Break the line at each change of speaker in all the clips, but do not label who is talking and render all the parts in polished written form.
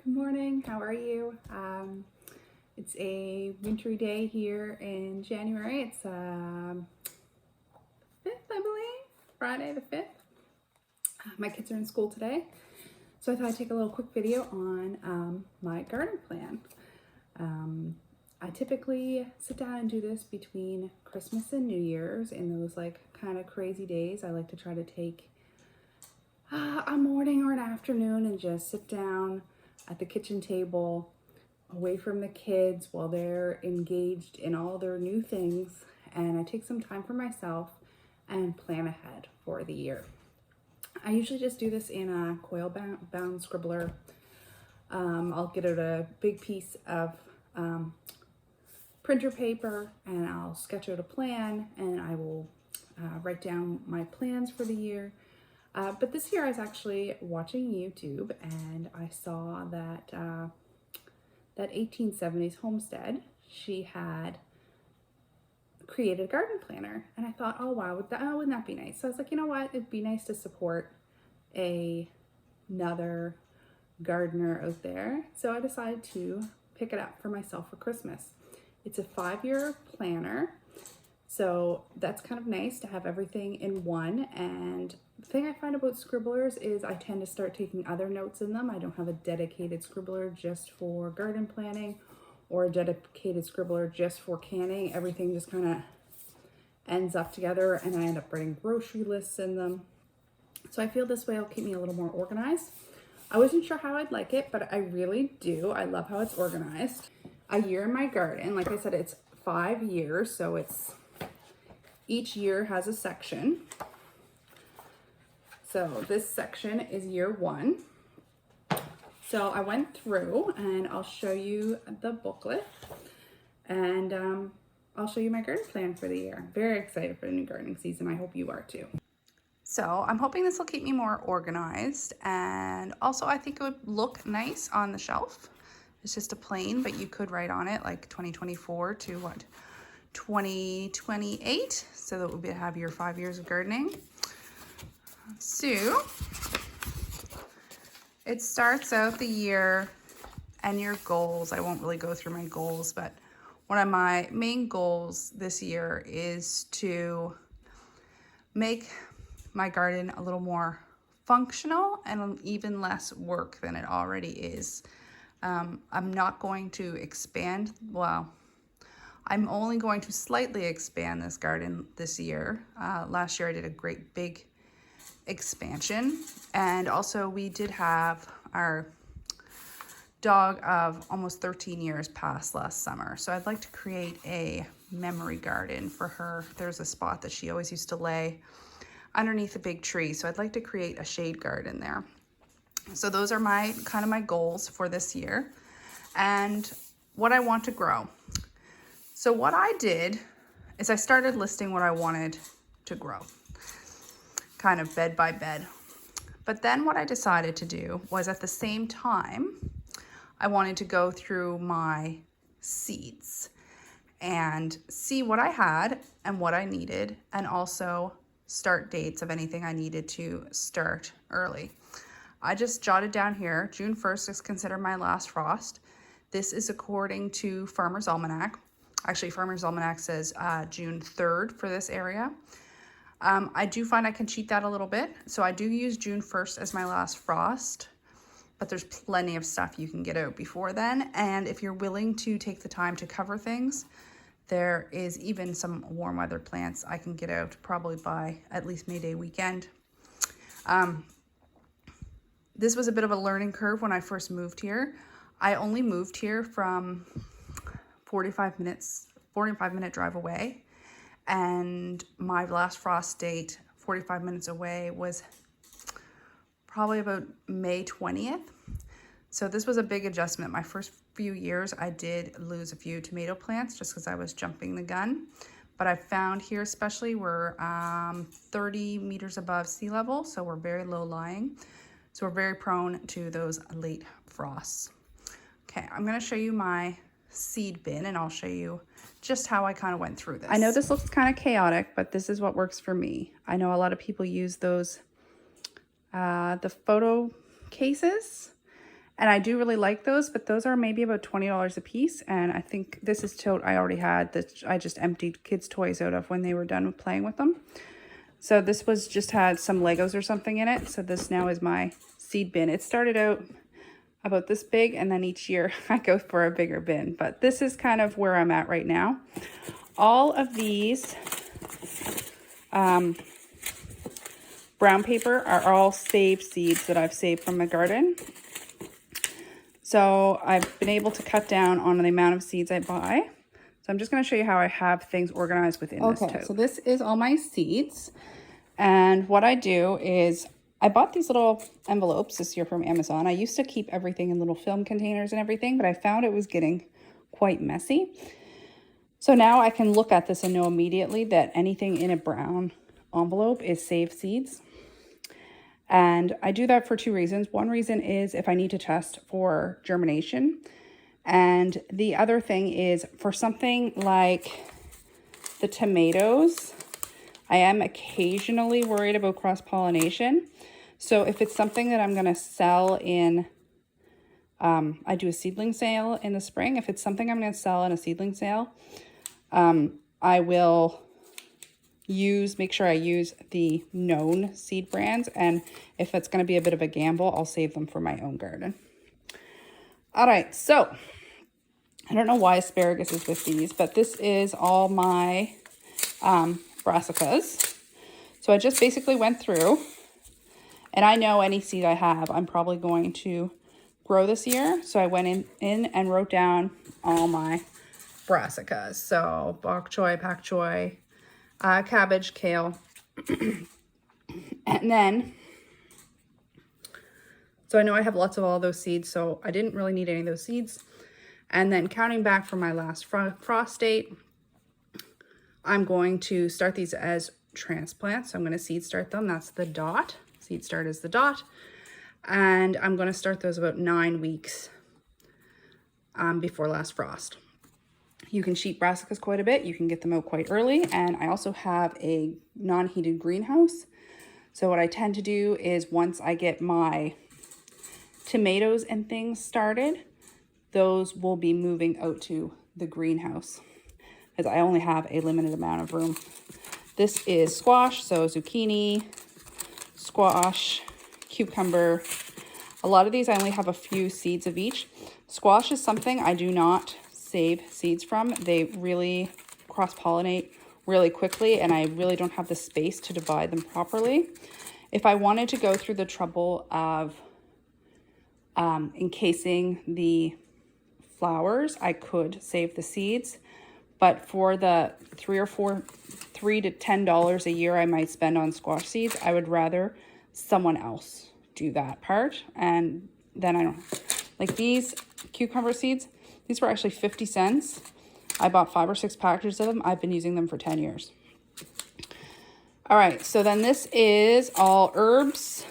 Good morning, how are you? It's a wintry day here in January. It's 5th, I believe, Friday the 5th. My kids are in school today, so I thought I'd take a little quick video on my garden plan. I typically sit down and do this between Christmas and New Year's. In those like kind of crazy days, I like to try to take a morning or an afternoon and just sit down at the kitchen table away from the kids while they're engaged in all their new things, and I take some time for myself and plan ahead for the year. I usually just do this in a coil bound scribbler. I'll get out a big piece of printer paper and I'll sketch out a plan, and I will write down my plans for the year. But this year I was actually watching YouTube and I saw that that 1870s homestead, she had created a garden planner, and I thought, oh wow, wouldn't that be nice? So I was like, you know what, it'd be nice to support another gardener out there. So I decided to pick it up for myself for Christmas. It's a 5-year planner, so that's kind of nice to have everything in one. And the thing I find about scribblers is I tend to start taking other notes in them. I don't have a dedicated scribbler just for garden planning or a dedicated scribbler just for canning. Everything just kind of ends up together and I end up writing grocery lists in them. So I feel this way will keep me a little more organized. I wasn't sure how I'd like it, but I really do. I love how it's organized. A year in my garden, like I said, it's 5 years, so each year has a section. So this section is year 1. So I went through and I'll show you the booklet, and I'll show you my garden plan for the year. I'm very excited for the new gardening season. I hope you are too. So I'm hoping this will keep me more organized, and also I think it would look nice on the shelf. It's just a plain, but you could write on it like 2024 to what? 2028, so that would have your 5 years of gardening. So it starts out the year and your goals. I won't really go through my goals, but one of my main goals this year is to make my garden a little more functional and even less work than it already is. I'm not going to expand, well, I'm only going to slightly expand this garden this year. Last year I did a great big expansion, and also we did have our dog of almost 13 years passed last summer, so I'd like to create a memory garden for her. There's a spot that she always used to lay underneath a big tree, so I'd like to create a shade garden there. So those are my goals for this year and what I want to grow. So what I did is I started listing what I wanted to grow, kind of bed by bed. But then what I decided to do was, at the same time, I wanted to go through my seeds and see what I had and what I needed, and also start dates of anything I needed to start early. I just jotted down here, June 1st is considered my last frost. This is according to Farmer's Almanac. Actually, Farmer's Almanac says June 3rd for this area. I do find I can cheat that a little bit. So I do use June 1st as my last frost, but there's plenty of stuff you can get out before then. And if you're willing to take the time to cover things, there is even some warm weather plants I can get out probably by at least May Day weekend. This was a bit of a learning curve when I first moved here. I only moved here from 45-minute drive away, and my last frost date 45 minutes away was probably about May 20th. So this was a big adjustment. My first few years I did lose a few tomato plants just because I was jumping the gun, but I found here especially we're 30 meters above sea level, so we're very low lying, so we're very prone to those late frosts. Okay, I'm going to show you my seed bin and I'll show you just how I kind of went through this. I know this looks kind of chaotic, but this is what works for me. I know a lot of people use those the photo cases, And I do really like those, but those are maybe about $20 a piece. And I think this is tote I already had that I just emptied kids' toys out of when they were done with playing with them. So this was just had some Legos or something in it. So this now is my seed bin. It started out about this big, and then each year I go for a bigger bin. But this is kind of where I'm at right now. All of these brown paper are all saved seeds that I've saved from my garden. So I've been able to cut down on the amount of seeds I buy. So I'm just going to show you how I have things organized within this tote. So this is all my seeds. And what I do is I bought these little envelopes this year from Amazon. I used to keep everything in little film containers and everything, but I found it was getting quite messy. So now I can look at this and know immediately that anything in a brown envelope is saved seeds. And I do that for two reasons. One reason is if I need to test for germination. And the other thing is for something like the tomatoes, I am occasionally worried about cross-pollination. So if it's something that I'm going to sell in, I do a seedling sale in the spring. If it's something I'm going to sell in a seedling sale, I will make sure I use the known seed brands, and if it's going to be a bit of a gamble, I'll save them for my own garden. All right, so I don't know why asparagus is with these, but this is all my brassicas. So I just basically went through, and I know any seed I have, I'm probably going to grow this year. So I went in and wrote down all my brassicas. So bok choy, pak choy, cabbage, kale, and then, so I know I have lots of all those seeds, so I didn't really need any of those seeds. And then counting back from my last frost date, I'm going to start these as transplants. So I'm going to seed start them. That's the dot. Seed start is the dot. And I'm going to start those about 9 weeks before last frost. You can sheet brassicas quite a bit. You can get them out quite early. And I also have a non-heated greenhouse. So what I tend to do is once I get my tomatoes and things started, those will be moving out to the greenhouse because I only have a limited amount of room. This is squash, so zucchini, squash, cucumber. A lot of these I only have a few seeds of each. Squash is something I do not save seeds from. They really cross-pollinate really quickly, and I really don't have the space to divide them properly. If I wanted to go through the trouble of encasing the flowers, I could save the seeds, but for the $3 to $10 a year I might spend on squash seeds, I would rather someone else do that part. And then I don't like these cucumber seeds. These were actually 50 cents. I bought 5 or 6 packages of them. I've been using them for 10 years. All right, so then this is all herbs.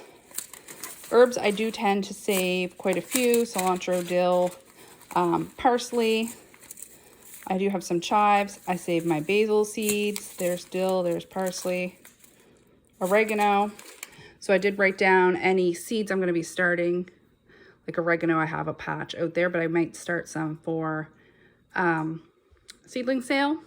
Herbs, I do tend to save quite a few. Cilantro, dill, parsley. I do have some chives. I save my basil seeds. There's dill, there's parsley, oregano. So I did write down any seeds I'm going to be starting. Like oregano, I have a patch out there, but I might start some for seedling sale.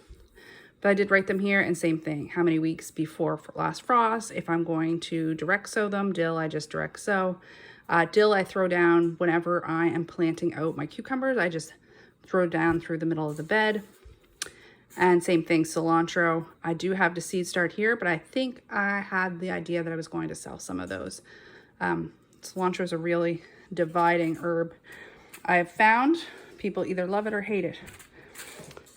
But I did write them here, and same thing, how many weeks before last frost. If I'm going to direct sow them, dill, I just direct sow. Dill I throw down whenever I am planting out my cucumbers. I just throw down through the middle of the bed. And same thing, cilantro. I do have the seed start here, but I think I had the idea that I was going to sell some of those. Cilantro is a really dividing herb. I have found people either love it or hate it.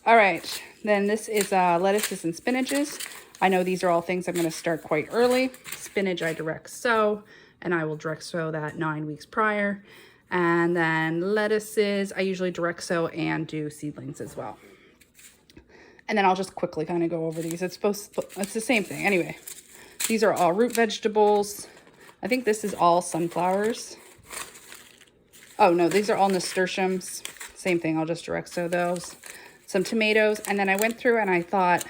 All right, then this is lettuces and spinaches. I know these are all things I'm going to start quite early. Spinach I direct sow, and I will direct sow that 9 weeks prior. And then lettuces, I usually direct sow and do seedlings as well. And then I'll just quickly kind of go over these. It's the same thing. Anyway, these are all root vegetables. I think this is all sunflowers. Oh no, these are all nasturtiums. Same thing, I'll just direct sow those. Some tomatoes, and then I went through and I thought,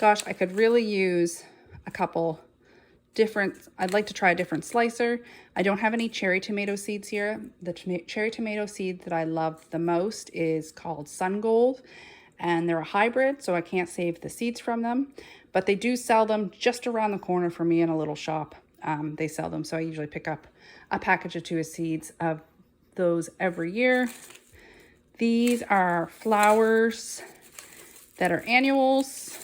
gosh, I could really use a couple I'd like to try a different slicer. I don't have any cherry tomato seeds here. The cherry tomato seed that I love the most is called Sun Gold, and they're a hybrid, so I can't save the seeds from them, but they do sell them just around the corner from me in a little shop. They sell them, so I usually pick up a package or two of seeds of those every year. These are flowers that are annuals,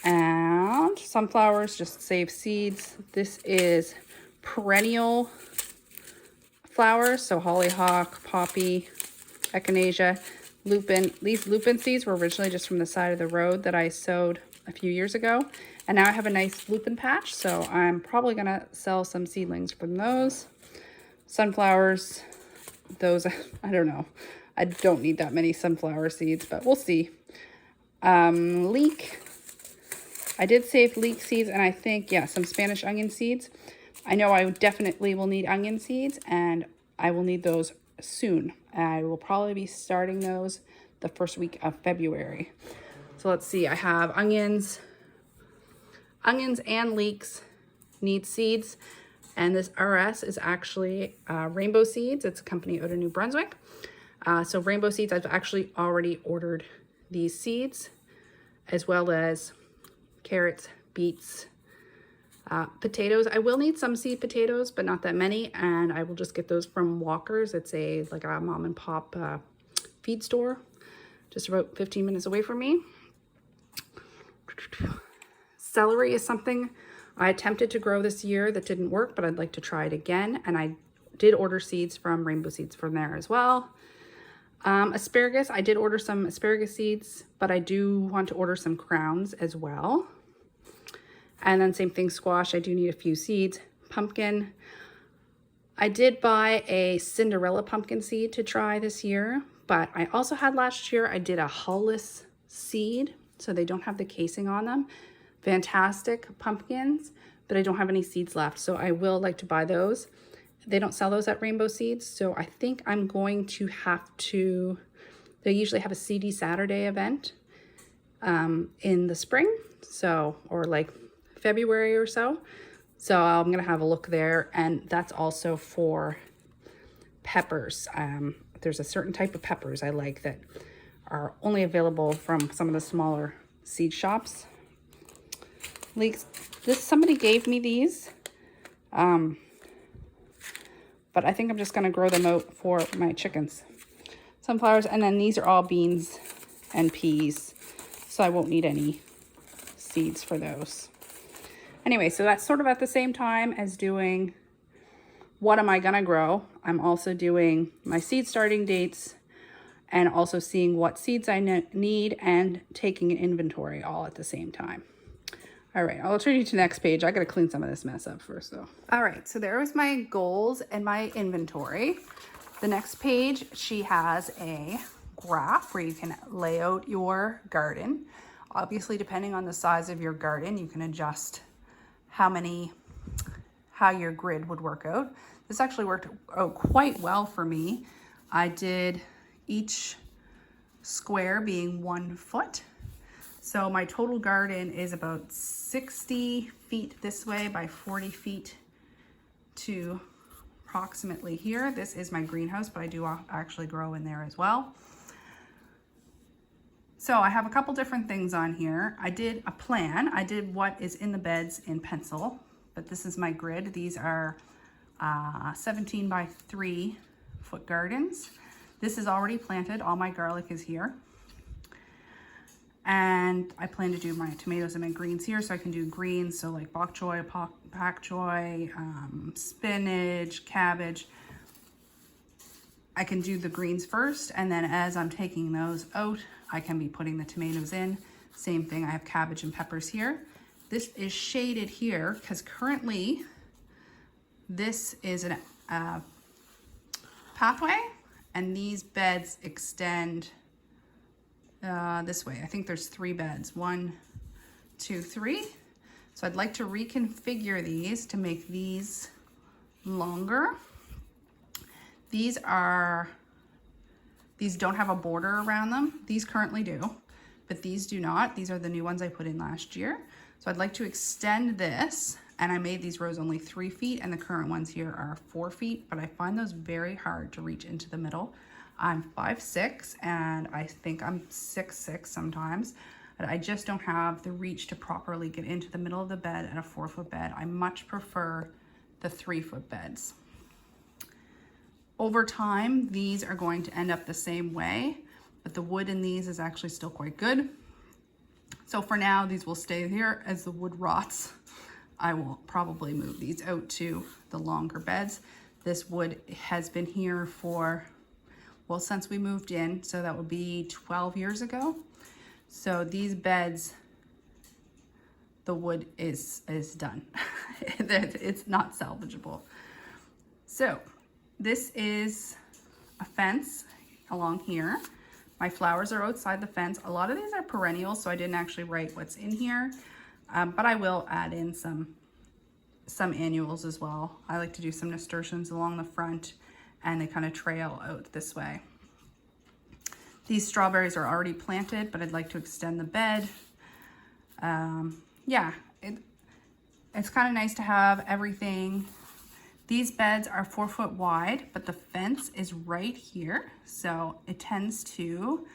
and sunflowers just save seeds. This is perennial flowers, so hollyhock, poppy, echinacea, lupin. These lupin seeds were originally just from the side of the road that I sowed a few years ago, and now I have a nice lupin patch, so I'm probably gonna sell some seedlings from those. Sunflowers, those, I don't know. I don't need that many sunflower seeds, but we'll see. Leek. I did save leek seeds, and I think, yeah, some Spanish onion seeds. I know I definitely will need onion seeds, and I will need those soon. I will probably be starting those the first week of February. So let's see, I have onions. Onions and leeks need seeds, and this RS is actually Rainbow Seeds. It's a company out of New Brunswick. So Rainbow Seeds, I've actually already ordered these seeds, as well as carrots, beets, potatoes. I will need some seed potatoes, but not that many, and I will just get those from Walker's. It's like a mom and pop feed store, just about 15 minutes away from me. Celery is something I attempted to grow this year that didn't work, but I'd like to try it again, and I did order seeds from Rainbow Seeds from there as well. Asparagus, I did order some asparagus seeds, but I do want to order some crowns as well. And then same thing, squash, I do need a few seeds. Pumpkin, I did buy a Cinderella pumpkin seed to try this year, but I also had last year, I did a hullless seed, so they don't have the casing on them. Fantastic pumpkins, but I don't have any seeds left, so I will like to buy those. They don't sell those at Rainbow Seeds, so I think I'm going to have to, they usually have a Seedy Saturday event in the spring, so, or like February or so. So I'm gonna have a look there, and that's also for peppers. There's a certain type of peppers I like that are only available from some of the smaller seed shops. Leeks, somebody gave me these. But I think I'm just going to grow them out for my chickens. Sunflowers, and then these are all beans and peas, so I won't need any seeds for those. Anyway, so that's sort of at the same time as doing what am I going to grow. I'm also doing my seed starting dates and also seeing what seeds I need and taking an inventory all at the same time. All right, I'll turn you to the next page. I got to clean some of this mess up first, though. All right, so there was my goals and my inventory. The next page, she has a graph where you can lay out your garden. Obviously, depending on the size of your garden, you can adjust how your grid would work out. This actually worked out quite well for me. I did each square being 1 foot. So my total garden is about 60 feet this way by 40 feet to approximately here. This is my greenhouse, but I do actually grow in there as well. So I have a couple different things on here. I did a plan. I did what is in the beds in pencil, but this is my grid. These are 17 by 3 foot gardens. This is already planted. All my garlic is here. And I plan to do my tomatoes and my greens here, so I can do greens, so like bok choy, pak choy, spinach, cabbage. I can do the greens first, and then as I'm taking those out, I can be putting the tomatoes in. Same thing, I have cabbage and peppers here. This is shaded here because currently this is a pathway, and these beds extend this way. I think there's 3 beds, 1, 2, 3. So I'd like to reconfigure these to make these longer. These don't have a border around them. These currently do, but these do not. These are the new ones I put in last year. So I'd like to extend this, and I made these rows only 3 feet, and the current ones here are 4 feet, but I find those very hard to reach into the middle. I'm 5'6", and I think I'm 6'6" sometimes. But I just don't have the reach to properly get into the middle of the bed at a 4-foot bed. I much prefer the 3-foot beds. Over time, these are going to end up the same way, but the wood in these is actually still quite good. So for now, these will stay here. As the wood rots, I will probably move these out to the longer beds. This wood has been here for, well, since we moved in, so that would be 12 years ago. So these beds, the wood is done. It's not salvageable. So this is a fence along here. My flowers are outside the fence. A lot of these are perennials, so I didn't actually write what's in here, but I will add in some annuals as well. I like to do some nasturtiums along the front, and they kind of trail out this way. These strawberries are already planted, but I'd like to extend the bed. Yeah, it's kind of nice to have everything. These beds are 4 foot wide, but the fence is right here. So it tends to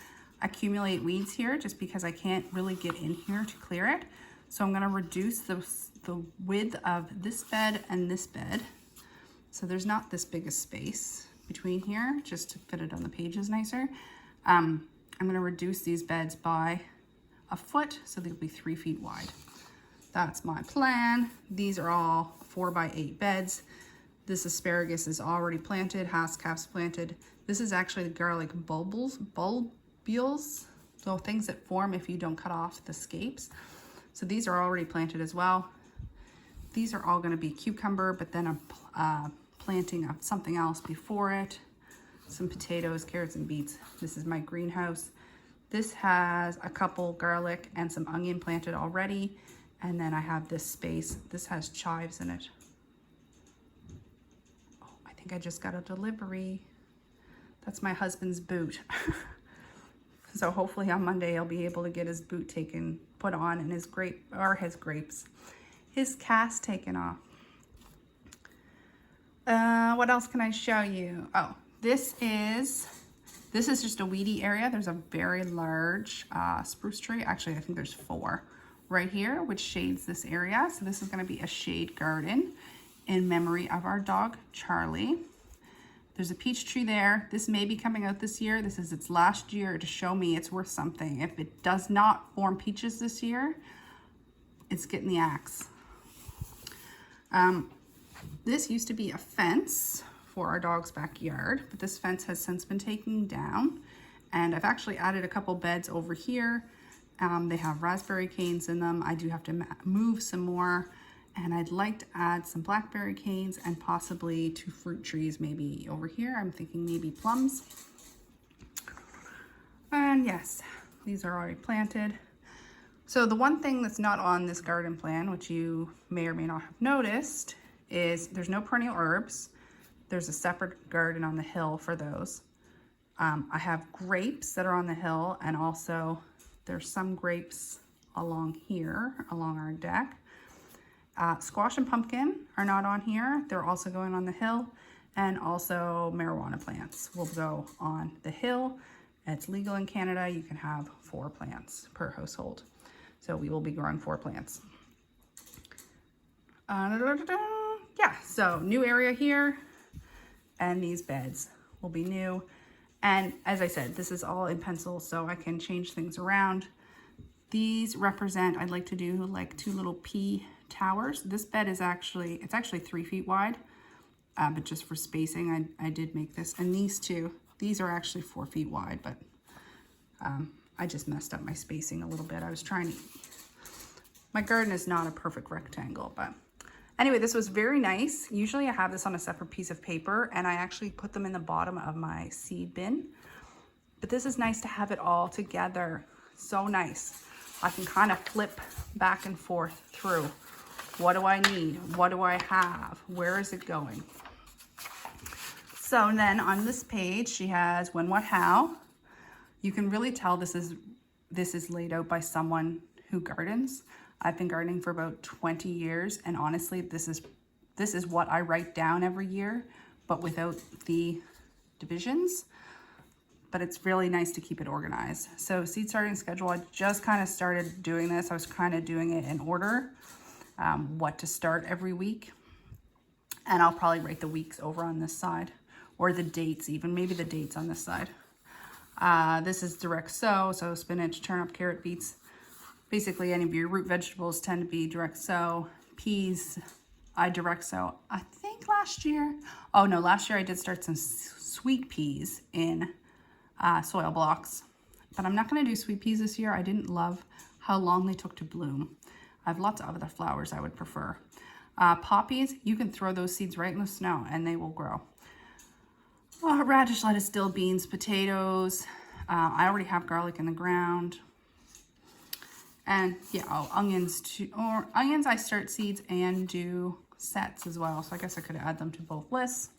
accumulate weeds here just because I can't really get in here to clear it. So I'm gonna reduce the width of this bed and this bed. So there's not this big a space between here, just to fit it on the pages nicer. I'm gonna reduce these beds by a foot, so they'll be 3 feet wide. That's my plan. These are all 4 by 8 beds. This asparagus is already planted, hascaps planted. This is actually the garlic bulbules, so things that form if you don't cut off the scapes. So these are already planted as well. These are all gonna be cucumber, but then I'm planting of something else before it. Some potatoes, carrots, and beets. This is my greenhouse. This has a couple garlic and some onion planted already. And then I have this space. This has chives in it. Oh, I think I just got a delivery. That's my husband's boot. So hopefully on Monday he'll be able to get his boot put on, and his cast taken off. What else can I show you? Oh, this is just a weedy area. There's a very large spruce tree. Actually, I think there's 4 right here, which shades this area. So this is gonna be a shade garden in memory of our dog, Charlie. There's a peach tree there. This may be coming out this year. This is its last year to show me it's worth something. If it does not form peaches this year, it's getting the axe. This used to be a fence for our dog's backyard, but this fence has since been taken down, and I've actually added a couple beds over here. They have raspberry canes in them. I do have to move some more, and I'd like to add some blackberry canes and possibly 2 fruit trees maybe over here. I'm thinking maybe plums. And yes, these are already planted. So the one thing that's not on this garden plan, which you may or may not have noticed, is there's no perennial herbs. There's a separate garden on the hill for those. I have grapes that are on the hill, and also there's some grapes along here, along our deck. Squash and pumpkin are not on here. They're also going on the hill, and also marijuana plants will go on the hill. It's legal in Canada. You can have 4 plants per household. So we will be growing 4 plants. Yeah, so new area here, and these beds will be new. And as I said, this is all in pencil, so I can change things around. These represent, I'd like to do like 2 little pea towers. This bed is actually, it's actually 3 feet wide, but just for spacing, I did make this. And these 2, these are actually 4 feet wide, but I just messed up my spacing a little bit. I was trying to, my garden is not a perfect rectangle, but anyway, this was very nice. Usually I have this on a separate piece of paper, and I actually put them in the bottom of my seed bin. But this is nice to have it all together. So nice. I can kind of flip back and forth through. What do I need? What do I have? Where is it going? So then on this page, she has when, what, how. You can really tell this is laid out by someone who gardens. I've been gardening for about 20 years, and honestly, this is what I write down every year, but without the divisions. But it's really nice to keep it organized. So seed starting schedule, I just kind of started doing this. I was kind of doing it in order, what to start every week. And I'll probably write the weeks over on this side, or the dates even, maybe the dates on this side. This is direct sow, so spinach, turnip, carrot, beets. Basically any of your root vegetables tend to be direct sow. Peas, I direct sow. I think last year I did start some sweet peas in soil blocks, but I'm not going to do sweet peas this year. I didn't love how long they took to bloom. I have lots of other flowers I would prefer. Poppies, you can throw those seeds right in the snow and they will grow. Radish, lettuce, dill, beans, potatoes. I already have garlic in the ground. And yeah, onions too. Or onions, I start seeds and do sets as well. So I guess I could add them to both lists.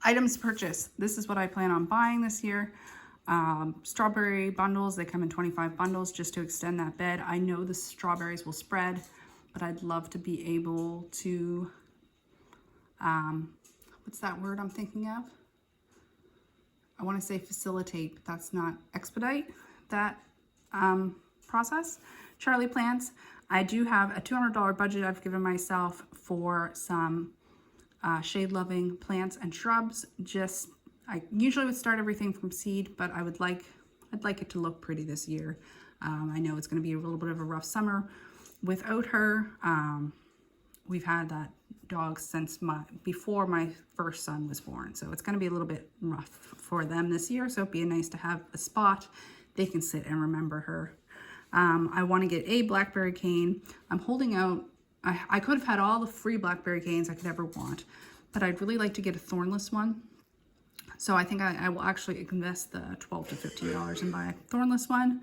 Items purchased. This is what I plan on buying this year. Strawberry bundles. They come in 25 bundles just to extend that bed. I know the strawberries will spread, but I'd love to be able to, what's that word I'm thinking of? I want to say facilitate, but that's not expedite that process. Charlie plants. I do have a $200 budget I've given myself for some shade-loving plants and shrubs. I usually would start everything from seed, but I'd like it to look pretty this year. I know it's going to be a little bit of a rough summer without her. We've had that dog since before my first son was born, so it's going to be a little bit rough for them this year. So it'd be nice to have a spot they can sit and remember her. I want to get a blackberry cane. I'm holding out. I could have had all the free blackberry canes I could ever want, but I'd really like to get a thornless one. So I think I will actually invest the $12 to $15 and buy a thornless one.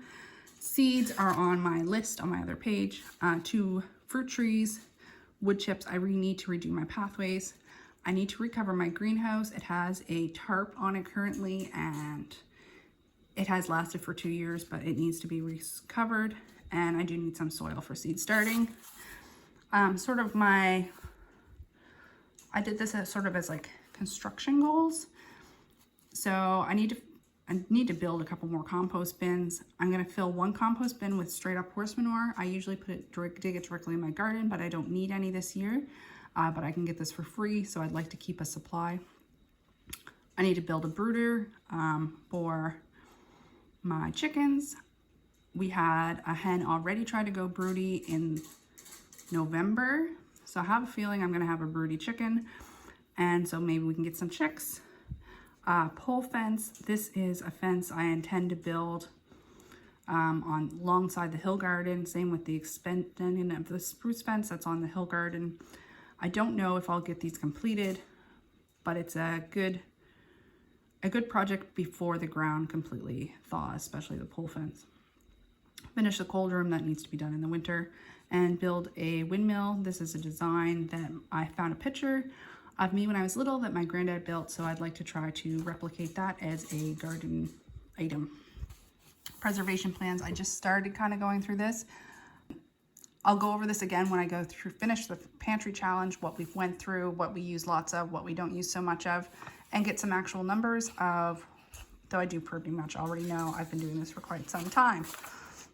Seeds are on my list on my other page. 2 fruit trees, wood chips. I really need to redo my pathways. I need to recover my greenhouse. It has a tarp on it currently, and it has lasted for 2 years, but it needs to be recovered. And I do need some soil for seed starting. I did this as sort of as like construction goals. So I need to build a couple more compost bins. I'm going to fill 1 compost bin with straight up horse manure. I usually dig it directly in my garden, but I don't need any this year. But I can get this for free, so I'd like to keep a supply. I need to build a brooder for my chickens. We had a hen already try to go broody in November, so I have a feeling I'm going to have a broody chicken, and so maybe we can get some chicks. Pole fence. This is a fence I intend to build alongside the hill garden. Same with the extension of the spruce fence that's on the hill garden. I don't know if I'll get these completed, but it's a good project before the ground completely thaws, especially the pole fence. Finish the cold room, that needs to be done in the winter, and build a windmill. This is a design that I found a picture of me when I was little that my granddad built, so I'd like to try to replicate that as a garden item. Preservation plans, I just started kind of going through this. I'll go over this again when I go through, finish the pantry challenge, what we've went through, what we use lots of, what we don't use so much of, and get some actual numbers of, though I do pretty much already know, I've been doing this for quite some time.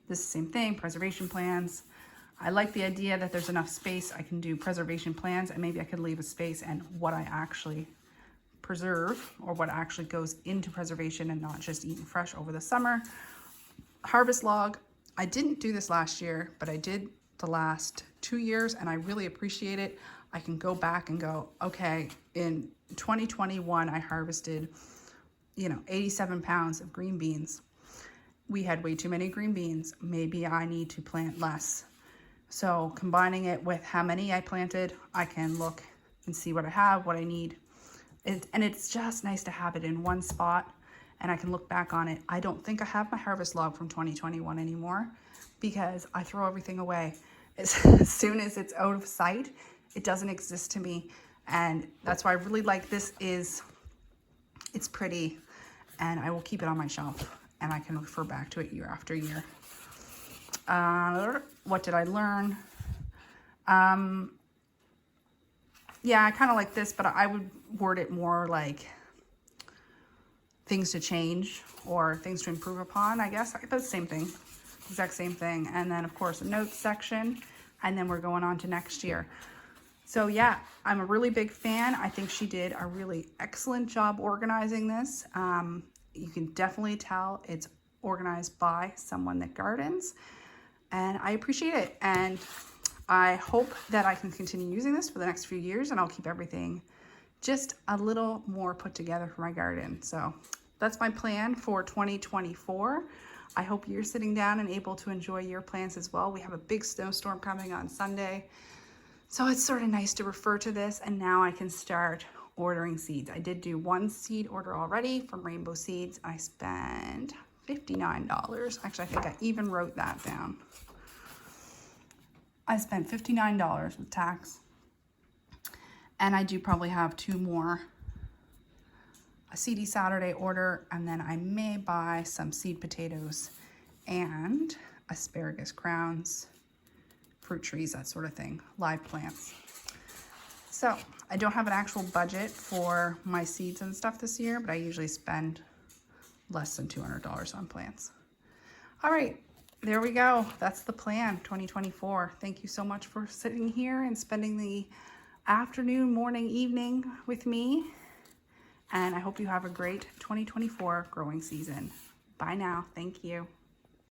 This is the same thing, preservation plans. I like the idea that there's enough space I can do preservation plans, and maybe I could leave a space and what I actually preserve or what actually goes into preservation and not just eaten fresh over the summer. Harvest log. I didn't do this last year, but I did the last 2 years, and I really appreciate it. I can go back and go, okay, in 2021, I harvested, 87 pounds of green beans. We had way too many green beans. Maybe I need to plant less. So combining it with how many I planted, I can look and see what I have, what I need. And it's just nice to have it in one spot, and I can look back on it. I don't think I have my harvest log from 2021 anymore because I throw everything away. As soon as it's out of sight, it doesn't exist to me. And that's why I really like this. It's pretty, and I will keep it on my shelf, and I can refer back to it year after year. What did I learn? Yeah, I kind of like this, but I would word it more like things to change or things to improve upon, I guess. But same thing, exact same thing. And then of course a notes section, and then we're going on to next year. So yeah, I'm a really big fan. I think she did a really excellent job organizing this. You can definitely tell it's organized by someone that gardens, and I appreciate it. And I hope that I can continue using this for the next few years, and I'll keep everything just a little more put together for my garden. So that's my plan for 2024. I hope you're sitting down and able to enjoy your plants as well. We have a big snowstorm coming on Sunday, so it's sort of nice to refer to this, and now I can start ordering seeds. I did do one seed order already from Rainbow Seeds. I spent $59. Actually, I think I even wrote that down. I spent $59 with tax. And I do probably have 2 more. A Seedy Saturday order, and then I may buy some seed potatoes and asparagus crowns, fruit trees, that sort of thing, live plants. So I don't have an actual budget for my seeds and stuff this year, but I usually spend less than $200 on plants. All right, there we go. That's the plan, 2024. Thank you so much for sitting here and spending the afternoon, morning, evening with me. And I hope you have a great 2024 growing season. Bye now. Thank you.